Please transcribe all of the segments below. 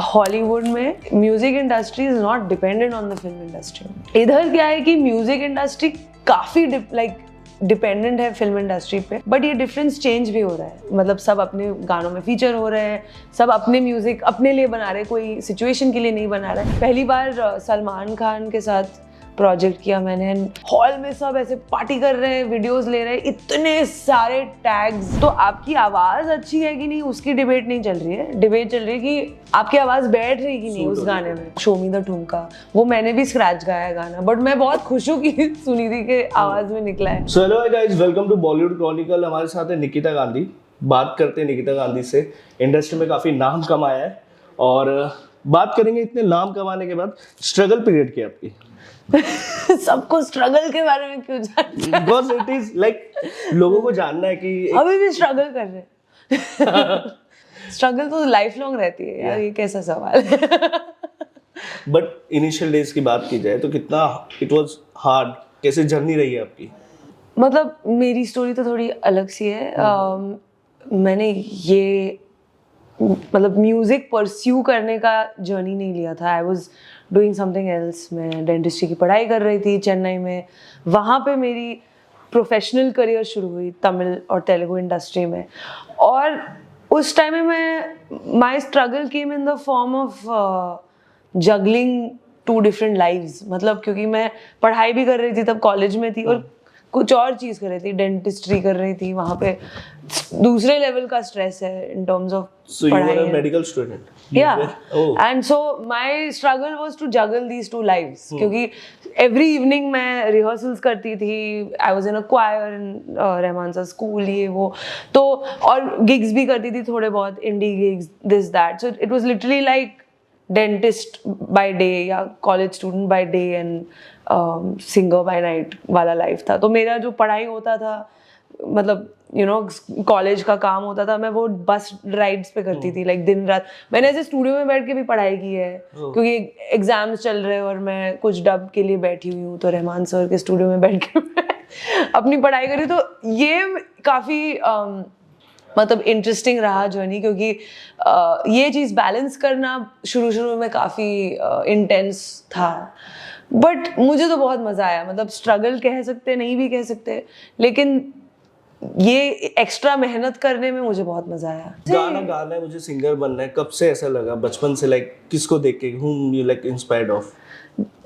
Hollywood में music industry is not dependent on the film industry. इधर क्या है कि म्यूजिक इंडस्ट्री काफी डिपेंडेंट है फिल्म इंडस्ट्री पे, बट ये डिफरेंस चेंज भी हो रहा है। मतलब सब अपने गानों में फीचर हो रहे हैं, सब अपने म्यूजिक अपने लिए बना रहे हैं, कोई सिचुएशन के लिए नहीं बना रहा है। पहली बार सलमान खान के साथ प्रोजेक्ट किया मैंने, हॉल में सब ऐसे पार्टी कर रहे हैं, वीडियोस ले रहे हैं, इतने सारे टैग्स। तो आपकी आवाज अच्छी है कि नहीं उसकी डिबेट नहीं चल रही है, डिबेट चल रही है कि आपकी आवाज बैठ रही कि नहीं उस गाने में। शो मी द ठुमका, वो मैंने भी स्क्रैच गाया है गाना, बट मैं बहुत खुश हूँ कि सुनिधि के आवाज में निकला है। So hello guys, welcome to Bollywood chronicle. हमारे साथ है निकिता गांधी। बात करते हैं निकिता गांधी से। इंडस्ट्री में काफी नाम कमाया है और बात करेंगे इतने नाम कमाने के बाद स्ट्रगल पीरियड की आपकी। सबको स्ट्रगल के बारे में क्यों जानना है? Because it is like लोगों को जानना है कि अभी भी स्ट्रगल कर रहे हैं। स्ट्रगल तो लाइफ लॉन्ग रहती है यार, ये कैसा सवाल है? बट इनिशियल डेज की बात की जाए तो कितना इट वाज हार्ड, कैसे जर्नी रही है आपकी? मतलब मेरी स्टोरी तो थोड़ी अलग सी है। मैंने ये मतलब म्यूजिक परस्यू करने का जर्नी नहीं लिया था। I was doing something else. मैं डेंटिस्ट्री की पढ़ाई कर रही थी चेन्नई में। वहाँ पे मेरी प्रोफेशनल करियर शुरू हुई तमिल और तेलुगु इंडस्ट्री में। और उस टाइम में मैं my struggle came in the form of juggling two different lives. मतलब क्योंकि मैं पढ़ाई भी कर रही थी तब, कॉलेज में थी, और कुछ और चीज़ कर रही थी, डेंटिस्ट्री कर रही थी। वहाँ पे दूसरे लेवल का स्ट्रेस है इन टर्म्स ऑफ पढ़ाई। So you were a medical student? Yeah. And so my struggle was to juggle these two lives. क्योंकि every evening मैं rehearsals करती थी। I was in a choir in Rahman सा school, ये वो। तो और gigs भी करती थी थोड़े बहुत, indie gigs, this that. So it was literally like dentist by day या college student by day and singer by night वाला life था। तो मेरा जो पढ़ाई होता था, मतलब कॉलेज का काम होता था, मैं वो बस राइड्स पे करती थी, लाइक दिन रात। मैंने ऐसे स्टूडियो में बैठ के भी पढ़ाई की है क्योंकि एग्जाम्स चल रहे हैं और मैं कुछ डब के लिए बैठी हुई हूँ, तो रहमान सर के स्टूडियो में बैठ के अपनी पढ़ाई करी। तो ये काफ़ी मतलब इंटरेस्टिंग रहा जर्नी, क्योंकि ये चीज़ बैलेंस करना शुरू में काफ़ी इंटेंस था। बट मुझे तो बहुत मज़ा आया। मतलब स्ट्रगल कह सकते, नहीं भी कह सकते, लेकिन ये एक्स्ट्रा मेहनत करने में मुझे बहुत मजा आया। गाना गाना है, मुझे सिंगर बनना है, कब से ऐसा लगा? बचपन से लाइक किसको देख के, whom you like inspired of?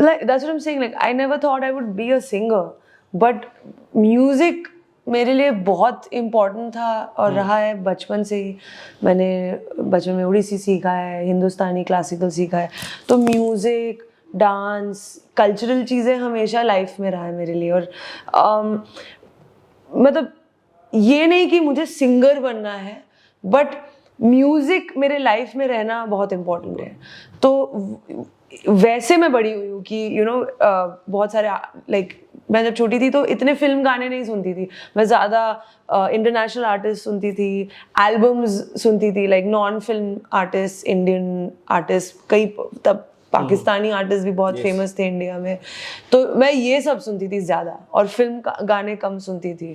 Like that's what I'm saying, like I never thought I would be a singer, but music मेरे लिए बहुत इम्पोर्टेंट था और रहा है बचपन से ही। मैंने बचपन में उड़ीसी सीखा है, हिंदुस्तानी क्लासिकल सीखा है, तो म्यूज़िक, डांस, कल्चरल चीज़ें हमेशा लाइफ में रहा है मेरे लिए। और मतलब ये नहीं कि मुझे सिंगर बनना है, बट म्यूज़िक मेरे लाइफ में रहना बहुत इम्पोर्टेंट है। तो वैसे मैं बड़ी हुई हूँ कि बहुत सारे लाइक मैं जब छोटी थी तो इतने फिल्म गाने नहीं सुनती थी। मैं ज़्यादा इंटरनेशनल आर्टिस्ट सुनती थी, एल्बम्स सुनती थी, like non film artist, Indian artist, कई तब पाकिस्तानी आर्टिस्ट भी बहुत फेमस थे इंडिया में। तो मैं ये सब सुनती थी ज़्यादा, और फिल्म गाने कम सुनती थी।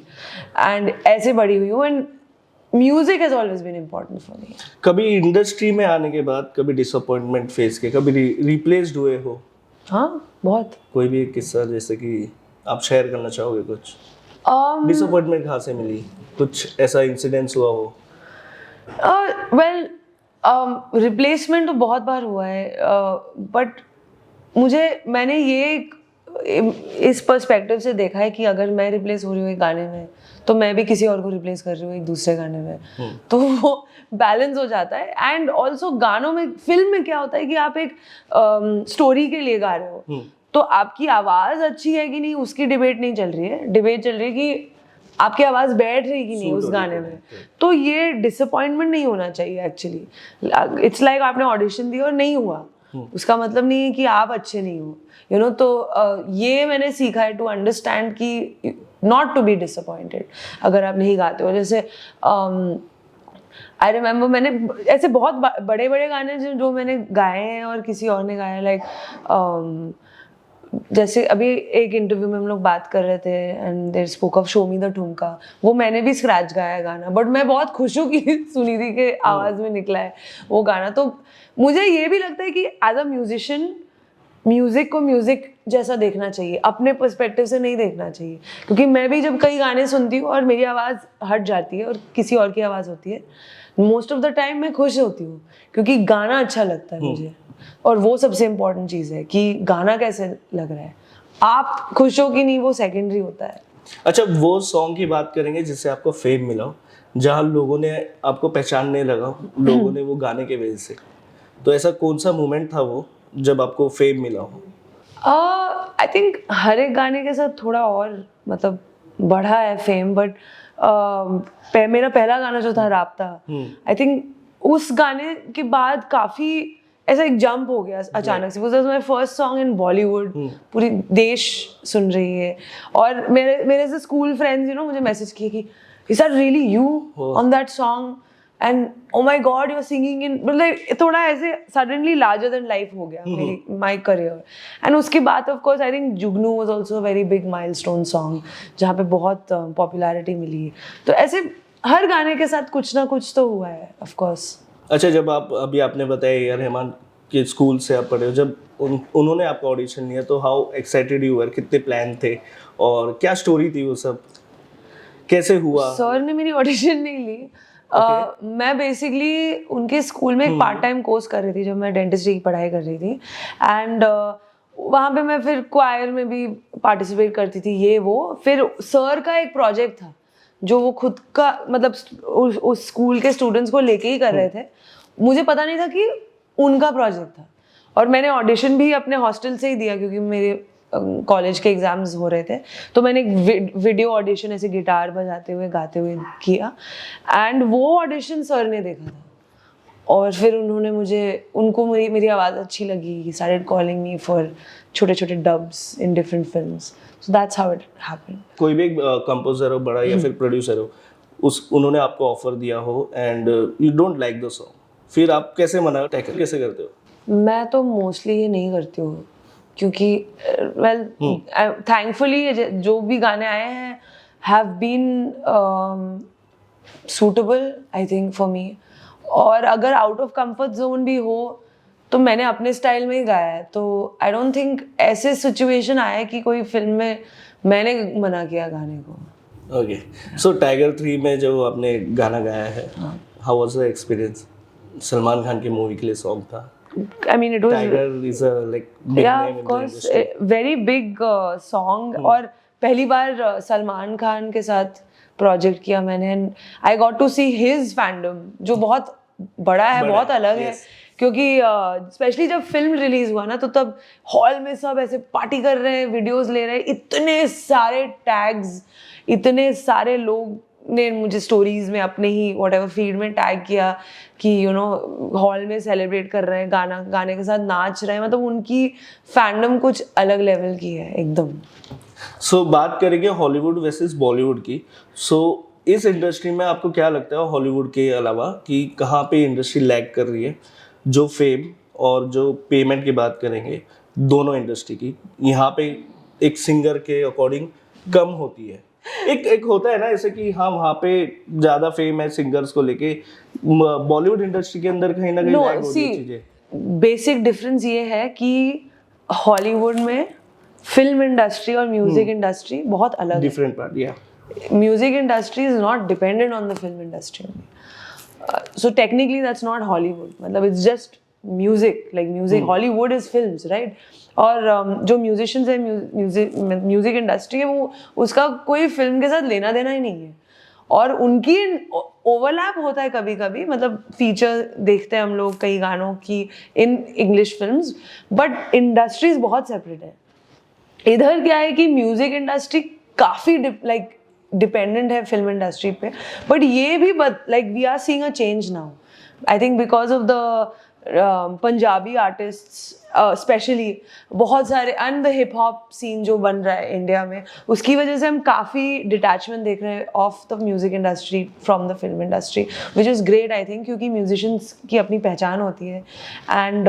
एंड ऐसे बड़ी हुई हूँ, and music has always been important for me. कभी इंडस्ट्री में आने के बाद कभी डिसअपॉइंटमेंट फेस के, कभी रिप्लेस्ड हुए हो? हाँ, बहुत। कोई भी एक किस्सा जैसे कि आप शेयर करना चाहोगे? कुछ डिसअपॉइंटमेंट कहाँ से मिली? कुछ ऐसा इंसिडेंस हुआ हो? वेल, रिप्लेसमेंट तो बहुत बार हुआ है, बट मैंने ये इस पर्सपेक्टिव से देखा है कि अगर मैं रिप्लेस हो रही हूँ एक गाने में, तो मैं भी किसी और को रिप्लेस कर रही हूँ एक दूसरे गाने में। तो वो बैलेंस हो जाता है। एंड ऑल्सो गानों में, फिल्म में क्या होता है कि आप एक स्टोरी के लिए गा रहे हो, तो आपकी आवाज़ अच्छी है कि नहीं उसकी डिबेट नहीं चल रही है, डिबेट चल रही है कि आपकी आवाज़ बैठ रही कि नहीं उस गाने में। तो ये डिसअपॉइंटमेंट नहीं होना चाहिए एक्चुअली। इट्स लाइक आपने ऑडिशन दिया और नहीं हुआ, उसका मतलब नहीं है कि आप अच्छे नहीं हो, तो ये मैंने सीखा है, टू अंडरस्टैंड कि नॉट टू बी डिसअपॉइंटेड अगर आप नहीं गाते हो। जैसे आई रिमेम्बर, मैंने ऐसे बहुत बड़े बड़े गाने जो मैंने गाए हैं और किसी और ने गाए, लाइक जैसे अभी एक इंटरव्यू में हम लोग बात कर रहे थे and there spoke of show me the Thumka, वो मैंने भी स्क्रैच गाया है गाना, बट मैं बहुत खुश हूँ कि सुनिधि के आवाज़ में निकला है वो गाना। तो मुझे ये भी लगता है कि एज अ म्यूजिशियन म्यूज़िक को म्यूज़िक जैसा देखना चाहिए, अपने पर्सपेक्टिव से नहीं देखना चाहिए, क्योंकि मैं भी जब कई गाने सुनती हूँ और मेरी आवाज़ हट जाती है और किसी और की आवाज़ होती है, मोस्ट ऑफ द टाइम मैं खुश होती हूँ क्योंकि गाना अच्छा लगता है मुझे। और वो सबसे इम्पोर्टेंट चीज़ है कि गाना कैसे लग रहा है, आप खुश हो कि नहीं वो सेकेंडरी होता है। अच्छा, वो सॉन्ग की बात करेंगे जिससे आपको फेम मिला हो, जहाँ लोगों ने आपको पहचानने लगा, लोगों ने वो गाने के वजह से, तो ऐसा कौन सा मोमेंट था वो जब आपको फेम मिला हो? आई थिंक हर एक गाने के साथ थोड़ा और मतलब बढ़ा है फेम, बट मेरा पहला गाना जो था राब्ता, आई थिंक उस गाने के बाद काफ़ी ऐसा एक जंप हो गया अचानक से। Was my first song in Bollywood, पूरी देश सुन रही है, और मेरे से स्कूल फ्रेंड्स मुझे मैसेज किए कि is that really you on that song, and oh my God you are singing in, मतलब थोड़ा ऐसे सडनली लार्जर देन लाइफ हो गया मेरी माय करियर। एंड उसके बाद of course I think Jugnu was also a very big milestone song जहाँ पे बहुत पॉपुलैरिटी मिली। तो ऐसे हर गाने के साथ कुछ ना कुछ तो हुआ है ऑफ कोर्स। अच्छा, जब आप अभी आपने बताया यार रहमान के स्कूल से आप पढ़े हो, जब उन्होंने आपका ऑडिशन लिया तो हाउ एक्साइटेड यू वर, कितने प्लान थे और क्या स्टोरी थी, वो सब कैसे हुआ? सर ने मेरी ऑडिशन नहीं ली। मैं बेसिकली उनके स्कूल में एक पार्ट टाइम कोर्स कर रही थी जब मैं डेंटिस्ट्री की पढ़ाई कर रही थी, एंड वहाँ पे मैं फिर क्वायर में भी पार्टिसिपेट करती थी ये वो। फिर सर का एक प्रोजेक्ट था जो वो खुद का मतलब उस स्कूल के स्टूडेंट्स को लेके ही कर रहे थे, मुझे पता नहीं था कि उनका प्रोजेक्ट था। और मैंने ऑडिशन भी अपने हॉस्टल से ही दिया क्योंकि मेरे कॉलेज के एग्जाम्स हो रहे थे, तो मैंने एक वीडियो ऑडिशन ऐसे गिटार बजाते हुए गाते हुए किया, एंड वो ऑडिशन सर ने देखा था और फिर उन्होंने उनको मेरी आवाज़ अच्छी लगी, he started calling me for छोटे छोटे dubs in different films, so that's how it happened. कोई भी कंपोजर हो बड़ा या फिर प्रोड्यूसर हो, उन्होंने आपको ऑफर दिया हो and you don't like the song, फिर आप कैसे मना टैकल कैसे करते हो? मैं तो मोस्टली ये नहीं करती हूँ क्योंकि वेल थैंकफुली जो भी गाने आए हैं have been suitable I think for me, और अगर आउट ऑफ कंफर्ट जोन भी हो तो मैंने अपने स्टाइल में ही गाया है, तो आई डोंट थिंक ऐसे सिचुएशन आया कि कोई फिल्म में मैंने मना किया गाने को। ओके, सो टाइगर 3 में जो आपने गाना गाया है, how was the experience? Salman Khan की मूवी के लिए सॉन्ग था। I mean, it was Tiger is a like big yeah, name of in the course, industry. a very big song, और पहली बार सलमान खान के साथ प्रोजेक्ट किया मैंने, and I got to see his fandom जो बहुत बड़ा है, बहुत अलग है, क्योंकि स्पेशली जब फिल्म रिलीज हुआ ना तो तब हॉल में सब ऐसे पार्टी कर रहे हैं, वीडियोस ले रहे हैं, इतने सारे टैग्स, इतने सारे लोग ने मुझे स्टोरीज में अपने ही व्हाटएवर फीड में टैग किया कि हॉल में सेलिब्रेट कर रहे हैं, गाने के साथ नाच रहे हैं, मतलब उनकी फैंडम कुछ अलग लेवल की है एकदम। सो बात करेंगे हॉलीवुड वर्सेस बॉलीवुड की। सो इस इंडस्ट्री में आपको क्या लगता है हॉलीवुड के अलावा कि कहाँ पे इंडस्ट्री लैग कर रही है? जो फेम और जो पेमेंट की बात करेंगे दोनों इंडस्ट्री की, यहाँ पे एक सिंगर के अकॉर्डिंग कम होती है। एक होता है ना ऐसे कि हाँ वहाँ पे ज़्यादा फेम है सिंगर्स को लेके, बॉलीवुड इंडस्ट्री के अंदर कहीं ना कहीं लैग हो रही है चीज़ें। बेसिक डिफरेंस ये है कि हॉलीवुड में फिल्म इंडस्ट्री और म्यूजिक इंडस्ट्री बहुत अलग है। डिफरेंट पार्ट, या music industry is not dependent on the film industry, so technically that's not Hollywood, मतलब it's just music, like music Hollywood is films, right? और जो म्यूजिशियंस है म्यूजिक इंडस्ट्री है वो उसका कोई फिल्म के साथ लेना देना ही नहीं है, और उनकी ओवरलैप होता है कभी कभी, मतलब फीचर देखते हैं हम लोग कई गानों की in English films, but industries बहुत सेपरेट है। इधर क्या है कि म्यूजिक इंडस्ट्री काफ़ी लाइक डिपेंडेंट है फिल्म इंडस्ट्री पे, बट ये भी like we are seeing a change now, I think because of the Punjabi artists specially, बहुत सारे, and the hip hop scene जो बन रहा है इंडिया में, उसकी वजह से हम काफ़ी डिटैचमेंट देख रहे हैं of the music industry from the film industry, which is great I think, क्योंकि म्यूजिशियंस की अपनी पहचान होती है, एंड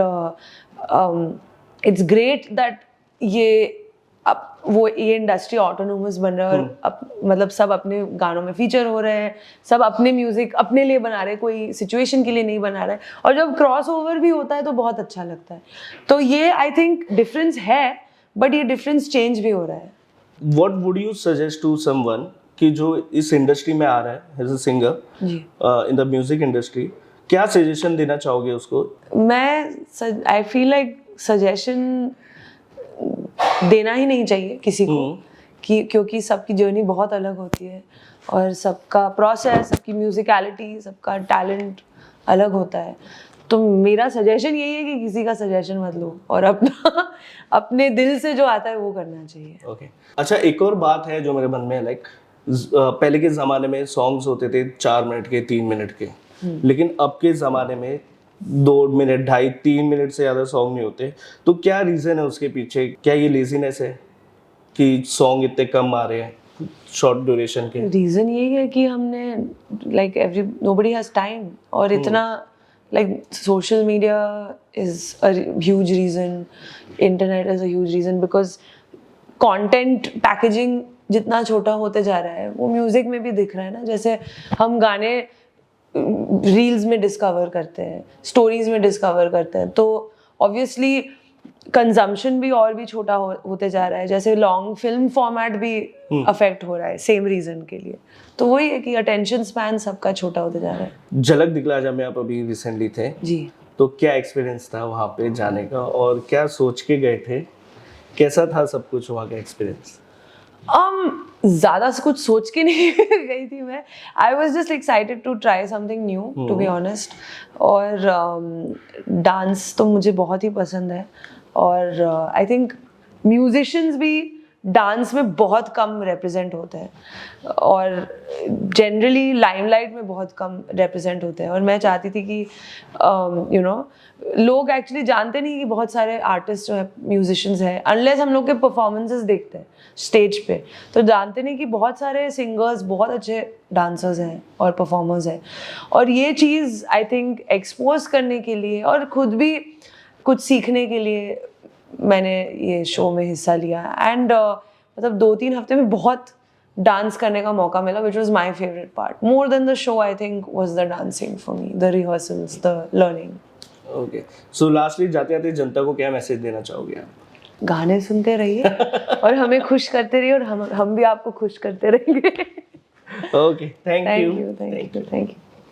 इट्स ग्रेट दैट ये अब वो ये इंडस्ट्री ऑटोनोमस बन रहा है और मतलब सब अपने गानों में फीचर हो रहे हैं, सब अपने म्यूजिक अपने लिए बना रहे हैं, कोई सिचुएशन के लिए नहीं बना रहा है, और जब क्रॉस ओवर भी होता है तो बहुत अच्छा लगता है। तो ये आई थिंक डिफरेंस है, बट ये डिफरेंस चेंज भी हो रहा है। What would you suggest to someone कि जो इस इंडस्ट्री में आ रहा है एज अ सिंगर जी इन द म्यूजिक इंडस्ट्री, क्या सजेशन देना चाहोगे उसको? आई फील लाइक सजेशन देना ही नहीं चाहिए किसी को, कि क्योंकि सबकी जर्नी बहुत अलग होती है और सबका प्रोसेस, सबकी म्यूजिकलिटी, सबका टैलेंट अलग होता है। तो मेरा सजेशन यही है कि किसी का सजेशन मत लो और अपना अपने दिल से जो आता है वो करना चाहिए। ओके अच्छा, एक और बात है जो मेरे मन में है, लाइक पहले के ज़माने में सॉन्ग्स होते थे 4 मिनट के, 3 मिनट के, लेकिन अब के ज़माने में 2 मिनट, 2.5-3 मिनट से ज़्यादा सॉन्ग नहीं होते। तो क्या रीज़न है उसके पीछे? क्या ये लेजीनेस है कि सॉन्ग इतने कम आ रहे हैं शॉर्ट ड्यूरेशन के? रीज़न यही है कि हमने लाइक नोबडी हैज़ टाइम, और इतना like social media is a huge reason, internet is a huge reason, because content packaging जितना छोटा होते जा रहा है वो म्यूज़िक में भी दिख रहा है ना। जैसे हम गाने रील्स में डिस्कवर करते हैं, स्टोरीज में डिस्कवर करते हैं, तो ऑब्वियसली कंजम्पशन भी और भी छोटा होते जा रहा है। जैसे लॉन्ग फिल्म फॉर्मेट भी अफेक्ट हो रहा है सेम रीजन के लिए। तो वही है कि अटेंशन स्पैन सबका छोटा होते जा रहा है। झलक दिखला जा में आप अभी रिसेंटली थे जी, तो क्या एक्सपीरियंस था वहाँ पे जाने का और क्या सोच के गए थे? कैसा था सब कुछ वहाँ का एक्सपीरियंस? ज़्यादा कुछ सोच के नहीं गई थी मैं। I was just excited to try something new, to be honest. और डांस तो मुझे बहुत ही पसंद है, और आई थिंक म्यूजिशियंस भी डांस में बहुत कम रिप्रेजेंट होते हैं और जनरली लाइमलाइट में बहुत कम रिप्रेजेंट होते हैं। और मैं चाहती थी कि यू नो लोग एक्चुअली जानते नहीं कि बहुत सारे आर्टिस्ट जो है म्यूजिशियंस हैं, अनलेस हम लोग के परफॉर्मेंसेस देखते हैं स्टेज पे, तो जानते नहीं कि बहुत सारे सिंगर्स बहुत अच्छे डांसर्स हैं और परफॉर्मर्स हैं। और ये चीज़ आई थिंक एक्सपोज करने के लिए और खुद भी कुछ सीखने के लिए मैंने ये शो में हिस्सा लिया। एंड मतलब 2-3 हफ्ते में बहुत डांस करने का मौका मिला, which was my favourite part. More than the show I think was the dancing for me, the rehearsals, the learning. Okay, so lastly जाते जाते जनता को क्या मैसेज देना चाहोगे आप? गाने सुनते रहिए और हमें खुश करते रहिए, और हम भी आपको खुश करते रहेंगे। Okay, thank you. Thank you.